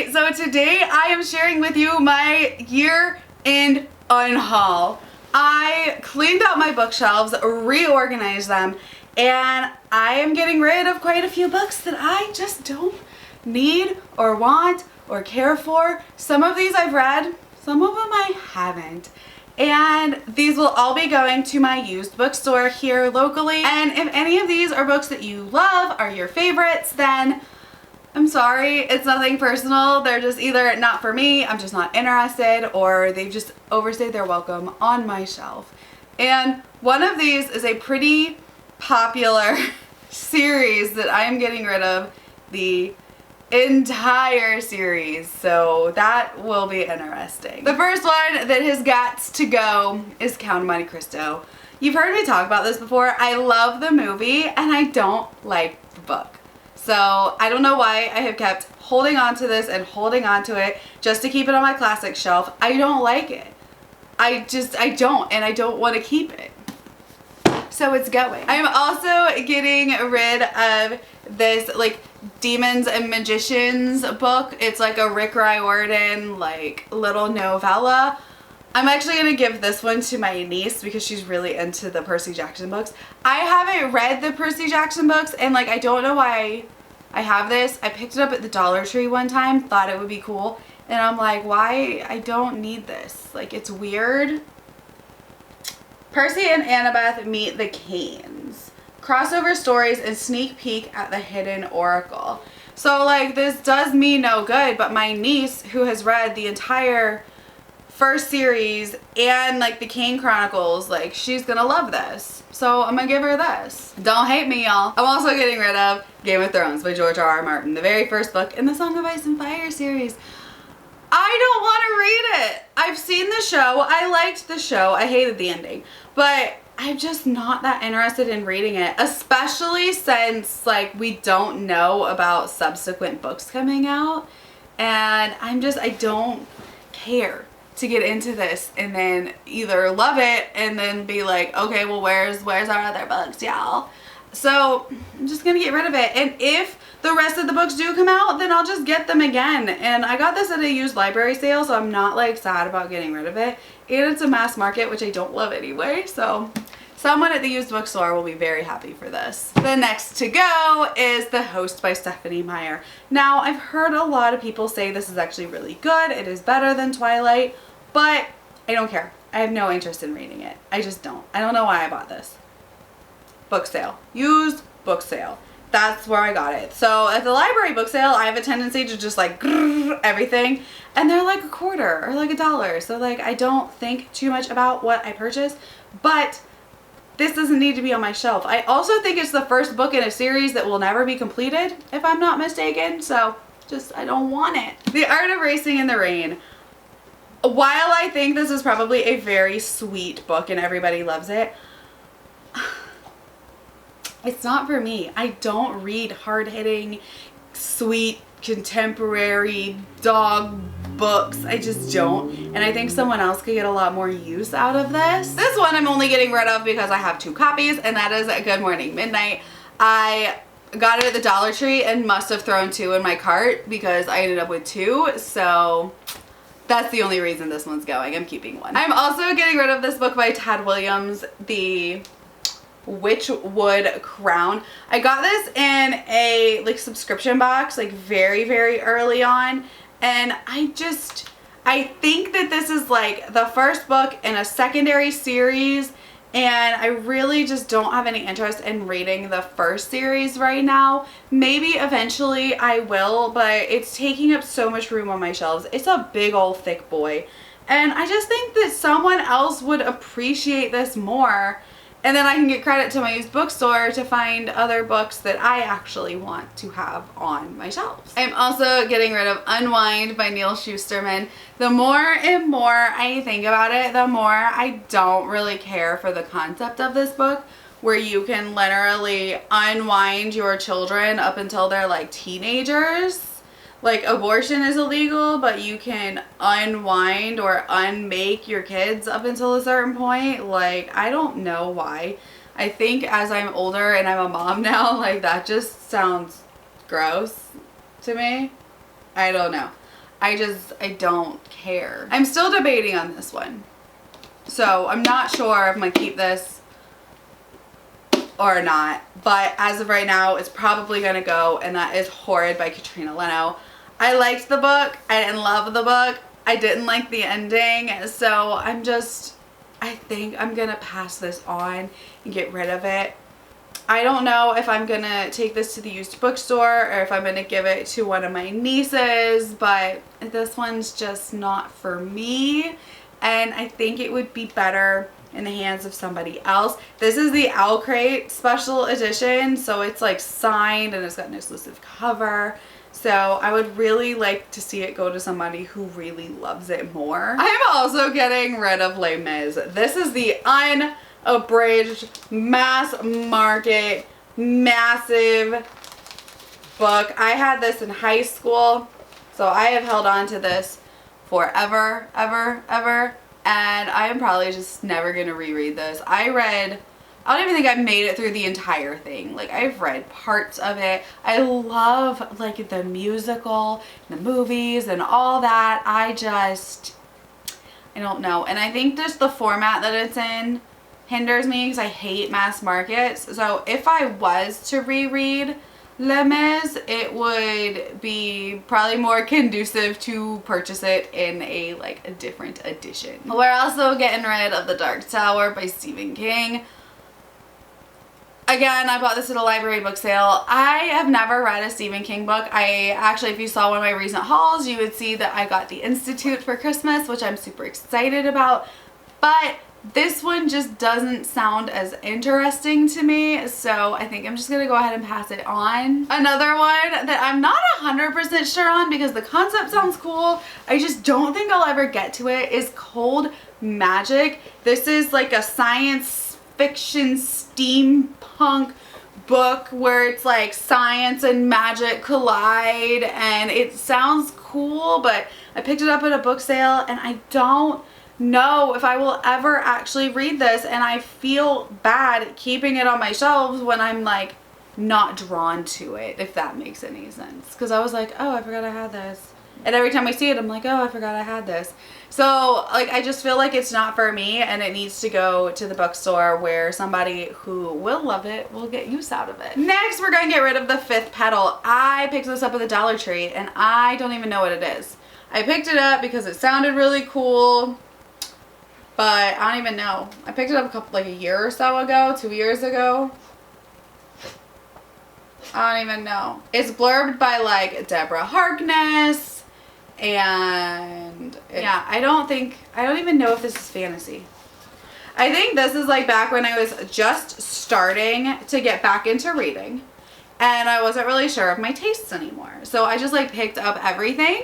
Alright, so today I am sharing with you my year-end unhaul. I cleaned out my bookshelves, reorganized them, and I am getting rid of quite a few books that I just don't need or want or care for. Some of these I've read, some of them I haven't. And these will all be going to my used bookstore here locally. And if any of these are books that you love, are your favorites, then I'm sorry, it's nothing personal. They're just either not for me, I'm just not interested, or they've just overstayed their welcome on my shelf. And one of these is a pretty popular series that I am getting rid of, the entire series, so that will be interesting. The first one that has got to go is Count of Monte Cristo. You've heard me talk about this before. I love the movie and I don't like the book. So I don't know why I have kept holding on to this and holding on to it just to keep it on my classic shelf. I don't like it. I don't, and I don't want to keep it. So it's going. I'm also getting rid of this like Demons and Magicians book. It's like a Rick Riordan like little novella. I'm actually going to give this one to my niece because she's really into the Percy Jackson books. I haven't read the Percy Jackson books and like I don't know why I have this. I picked it up at the Dollar Tree one time, thought it would be cool, and I'm like, why? I don't need this. Like, it's weird. Percy and Annabeth Meet the Canes. Crossover stories and sneak peek at the hidden oracle. So like this does me no good, but my niece who has read the entire first series and like the Kane Chronicles, like she's gonna love this. So I'm gonna give her this. Don't hate me, y'all. I'm also getting rid of Game of Thrones by George R.R. Martin, the very first book in the Song of Ice and Fire series. I don't want to read it. I've seen the show. I liked the show. I hated the ending, but I'm just not that interested in reading it, especially since like we don't know about subsequent books coming out, and I don't care to get into this and then either love it and then be like, okay, well where's our other books, y'all? So I'm just gonna get rid of it, and if the rest of the books do come out, then I'll just get them again. And I got this at a used library sale, so I'm not like sad about getting rid of it, and it's a mass market, which I don't love anyway, so someone at the used bookstore will be very happy for this. The next to go is The Host by Stephanie Meyer. Now, I've heard a lot of people say this is actually really good. It is better than Twilight, but I don't care. I have no interest in reading it. I just don't. I don't know why I bought this. Book sale. Used book sale. That's where I got it. So at the library book sale, I have a tendency to just like everything, and they're like $0.25 or like $1. So like I don't think too much about what I purchase, but this doesn't need to be on my shelf. I also think it's the first book in a series that will never be completed, if I'm not mistaken. So just, I don't want it. The Art of Racing in the Rain. While I think this is probably a very sweet book and everybody loves it, it's not for me. I don't read hard-hitting, sweet, contemporary dog books. I just don't, and I think someone else could get a lot more use out of this. This one I'm only getting rid of because I have 2 copies, and that is Good Morning Midnight. I got it at the Dollar Tree and must have thrown 2 in my cart because I ended up with 2, so that's the only reason this one's going. I'm keeping one. I'm also getting rid of this book by Tad Williams, the Witchwood Crown. I got this in a like subscription box like very early on, and I think that this is like the first book in a secondary series, and I really just don't have any interest in reading the first series right now. Maybe eventually I will, but it's taking up so much room on my shelves. It's a big old thick boy, and I just think that someone else would appreciate this more. And then I can get credit to my used bookstore to find other books that I actually want to have on my shelves. I'm also getting rid of Unwind by Neil Shusterman. The more and more I think about it, the more I don't really care for the concept of this book, where you can literally unwind your children up until they're like teenagers. Like, abortion is illegal, but you can unwind or unmake your kids up until a certain point. Like, I don't know why. I think as I'm older and I'm a mom now, like, that just sounds gross to me. I don't know. I don't care. I'm still debating on this one. So I'm not sure if I'm going to keep this or not. But as of right now, it's probably going to go. And that is Horrid by Katrina Leno. I liked the book. I didn't love the book. I didn't like the ending. So I think I'm going to pass this on and get rid of it. I don't know if I'm going to take this to the used bookstore or if I'm going to give it to one of my nieces, but this one's just not for me, and I think it would be better in the hands of somebody else. This is the Owl Crate special edition, so it's like signed and it's got an exclusive cover. So I would really like to see it go to somebody who really loves it more. I'm also getting rid of Les Mis. This is the unabridged, mass market, massive book. I had this in high school, so I have held on to this forever, ever, ever, and I am probably just never gonna reread this. I don't even think I've made it through the entire thing. Like, I've read parts of it. I love, like, the musical, the movies, and all that. I don't know. And I think just the format that it's in hinders me because I hate mass markets. So if I was to reread Les Mis, it would be probably more conducive to purchase it in a different edition. We're also getting rid of The Dark Tower by Stephen King. Again, I bought this at a library book sale. I have never read a Stephen King book. If you saw one of my recent hauls, you would see that I got The Institute for Christmas, which I'm super excited about. But this one just doesn't sound as interesting to me, so I think I'm just going to go ahead and pass it on. Another one that I'm not 100% sure on because the concept sounds cool, I just don't think I'll ever get to it, is Cold Magic. This is like a science fiction steampunk book where it's like science and magic collide, and it sounds cool, but I picked it up at a book sale and I don't know if I will ever actually read this, and I feel bad keeping it on my shelves when I'm like not drawn to it, if that makes any sense, because I was like, oh, I forgot I had this, and every time I see it I'm like, oh, I forgot I had this. So like, I just feel like it's not for me, and it needs to go to the bookstore where somebody who will love it will get use out of it. Next, we're gonna get rid of The Fifth Petal. I picked this up at the Dollar Tree and I don't even know what it is. I picked it up because it sounded really cool, but I don't even know. I picked it up a year or so ago, 2 years ago. I don't even know. It's blurbed by like Deborah Harkness. And yeah, I don't even know if this is fantasy. I think this is like back when I was just starting to get back into reading and I wasn't really sure of my tastes anymore. So I just like picked up everything.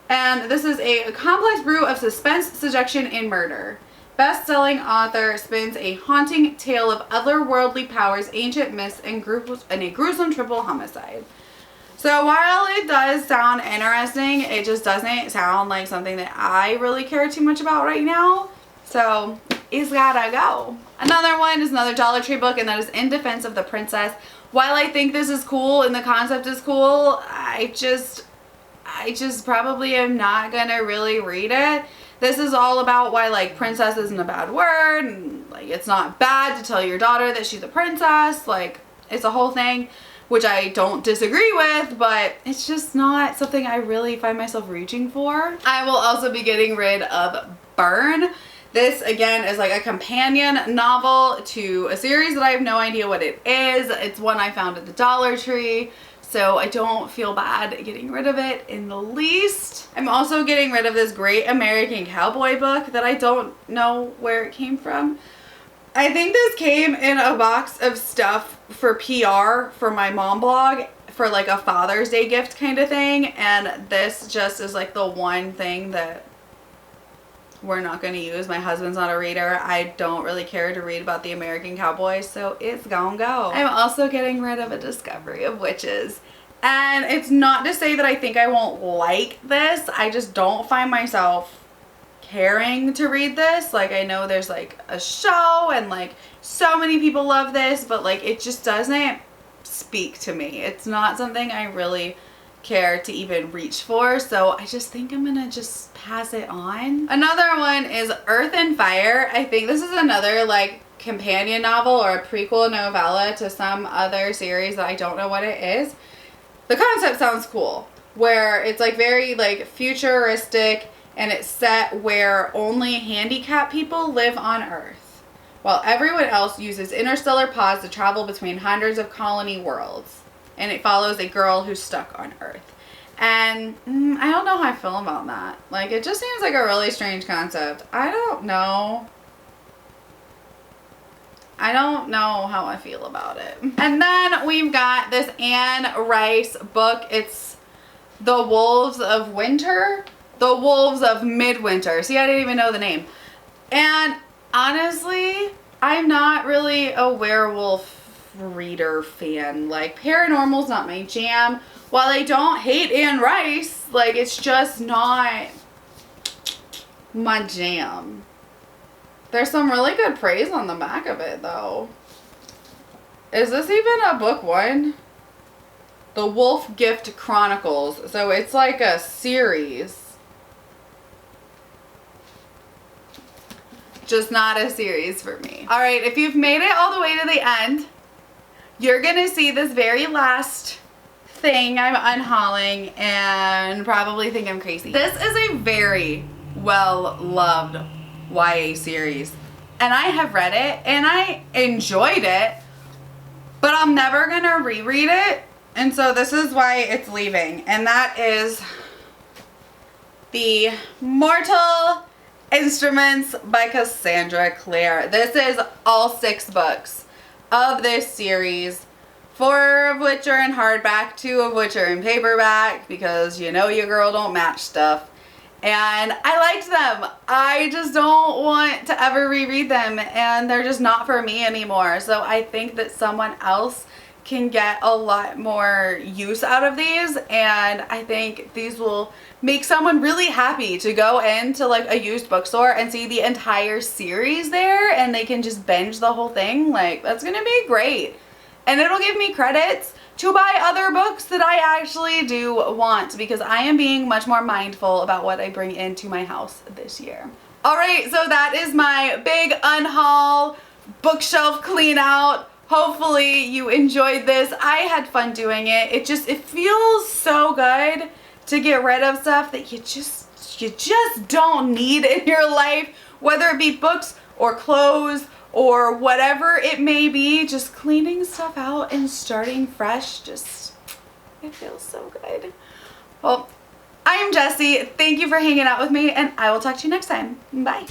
And this is a complex brew of suspense, seduction, and murder. Best-selling author spins a haunting tale of otherworldly powers, ancient myths, and a gruesome triple homicide. So while it does sound interesting, it just doesn't sound like something that I really care too much about right now. So it's gotta go. Another one is another Dollar Tree book, and that is In Defense of the Princess. While I think this is cool and the concept is cool, I just probably am not gonna really read it. This is all about why like princess isn't a bad word, and like it's not bad to tell your daughter that she's a princess. Like, it's a whole thing, which I don't disagree with, but it's just not something I really find myself reaching for. I will also be getting rid of Burn. This, again, is like a companion novel to a series that I have no idea what it is. It's one I found at the Dollar Tree, so I don't feel bad getting rid of it in the least. I'm also getting rid of this Great American Cowboy book that I don't know where it came from. I think this came in a box of stuff for PR for my mom blog for like a Father's Day gift kind of thing, and this just is like the one thing that we're not going to use. My husband's not a reader. I don't really care to read about the American Cowboy, so it's gonna go. I'm also getting rid of A Discovery of Witches. And it's not to say that I think I won't like this. I just don't find myself caring to read this. Like, I know there's like a show and like so many people love this, but like it just doesn't speak to me. It's not something I really care to even reach for, so I just think I'm gonna just pass it on. Another one is Earth and Fire. I think this is another like companion novel or a prequel novella to some other series that I don't know what it is. The concept sounds cool, where it's like very like futuristic, and it's set where only handicapped people live on Earth, while everyone else uses interstellar pods to travel between hundreds of colony worlds. And it follows a girl who's stuck on Earth. And I don't know how I feel about that. Like, it just seems like a really strange concept. I don't know how I feel about it. And then we've got this Anne Rice book. It's The Wolves of Winter. The Wolves of Midwinter. See, I didn't even know the name. And honestly, I'm not really a werewolf reader fan. Like, paranormal's not my jam. While I don't hate Anne Rice, like, it's just not my jam. There's some really good praise on the back of it, though. Is this even a book one? The Wolf Gift Chronicles. So it's like a series. Just not a series for me. All right, if you've made it all the way to the end, you're gonna see this very last thing I'm unhauling and probably think I'm crazy. This is a very well-loved YA series, and I have read it and I enjoyed it, but I'm never gonna reread it, and so this is why it's leaving, and that is The Mortal Instruments by Cassandra Clare. This is all 6 books of this series, 4 of which are in hardback, 2 of which are in paperback, because you know your girl don't match stuff. And I liked them. I just don't want to ever reread them, and they're just not for me anymore. So I think that someone else can get a lot more use out of these, and I think these will make someone really happy to go into like a used bookstore and see the entire series there, and they can just binge the whole thing. Like, that's gonna be great, and it'll give me credits to buy other books that I actually do want, because I am being much more mindful about what I bring into my house this year. All right, so that is my big unhaul bookshelf clean out. Hopefully you enjoyed this. I had fun doing it. It feels so good to get rid of stuff that you just don't need in your life, whether it be books or clothes or whatever it may be. Just cleaning stuff out and starting fresh, it feels so good. Well, I am Jessie. Thank you for hanging out with me, and I will talk to you next time. Bye.